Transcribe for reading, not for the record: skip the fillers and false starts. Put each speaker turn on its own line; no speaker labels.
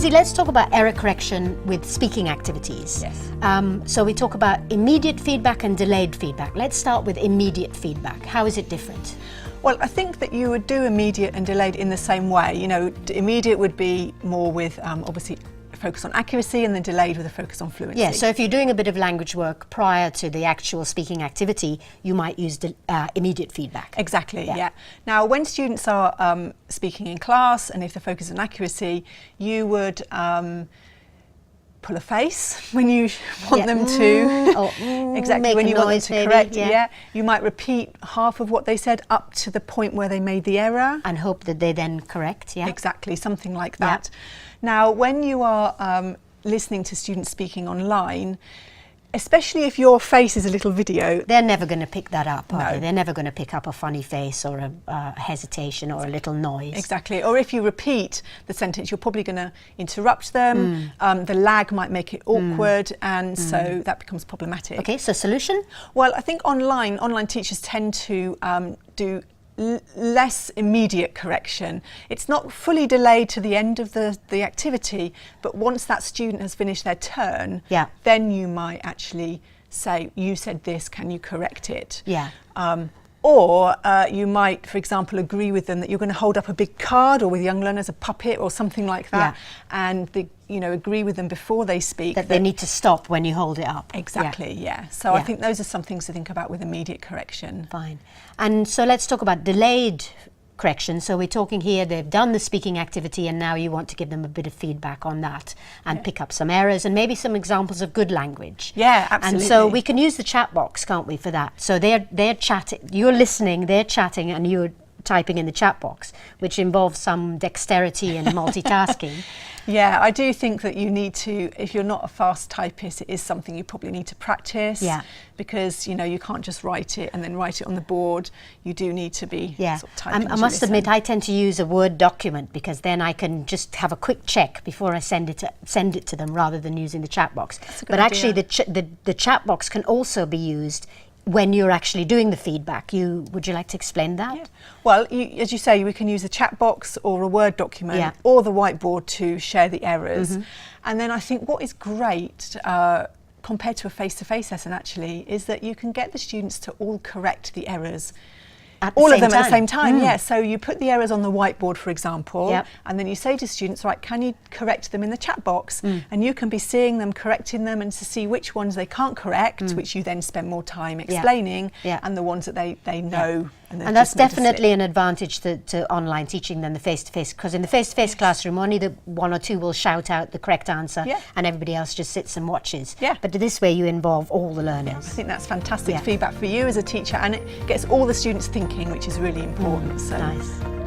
Lindsay, let's talk about error correction with speaking activities.
Yes.
So we talk about immediate feedback and delayed feedback. Let's start with immediate feedback. How is it different?
Well, I think that you would do immediate and delayed in the same way. You know, immediate would be more with obviously a focus on accuracy, and then delayed with a focus on fluency.
Yeah, so if you're doing a bit of language work prior to the actual speaking activity, you might use immediate feedback.
Exactly, yeah. Now, when students are speaking in class, and if the focus is on accuracy, you would pull a face when you want them to. Exactly, when you want them to correct. Yeah. You might repeat half of what they said up to the point where they made the error.
And hope that they then correct, yeah.
Exactly, something like that. Now, when you are listening to students speaking online, especially if your face is a little video,
they're never going to pick that up, are
No.
they? They're never going to pick up a funny face or a hesitation or a little noise.
Exactly. Or if you repeat the sentence, you're probably going to interrupt them. The lag might make it awkward, and so that becomes problematic.
Okay, so solution?
Well, I think online teachers tend to do less immediate correction. It's not fully delayed to the end of the activity, but once that student has finished their turn, then you might actually say, you said this, can you correct it?
Yeah.
Or you might, for example, agree with them that you're going to hold up a big card, or with young learners a puppet or something like that, and agree with them before they speak.
That they need to stop when you hold it up.
Exactly, yeah. So I think those are some things to think about with immediate correction.
Fine. And so let's talk about delayed correction. So we're talking here, they've done the speaking activity, and now you want to give them a bit of feedback on that and pick up some errors and maybe some examples of good language.
Yeah, absolutely.
And so we can use the chat box, can't we, for that? So they're chatting, you're listening, they're chatting, and you're typing in the chat box, which involves some dexterity and multitasking.
Yeah, I do think that you need to, if you're not a fast typist, it is something you probably need to practice.
Yeah.
Because, you can't just write it and then write it on the board. You do need to be sort of typing.
I must admit, I tend to use a Word document, because then I can just have a quick check before I send it to them, rather than using the chat box. But actually, the chat box can also be used when you're actually doing the feedback. Would you like to explain that?
Yeah. Well, as you say, we can use a chat box or a Word document or the whiteboard to share the errors. And then I think what is great compared to a face-to-face lesson actually is that you can get the students to all correct the errors. All of them at the same time, yeah. So you put the errors on the whiteboard, for example, and then you say to students, right, can you correct them in the chat box? And you can be seeing them correcting them, and to see which ones they can't correct, which you then spend more time explaining, and the ones that they know.
And that's definitely an advantage to online teaching than the face-to-face, because in the face-to-face classroom, only the one or two will shout out the correct answer, and everybody else just sits and watches. But this way you involve all the learners.
I think that's fantastic feedback for you as a teacher, and it gets all the students thinking, which is really important. So.
Nice.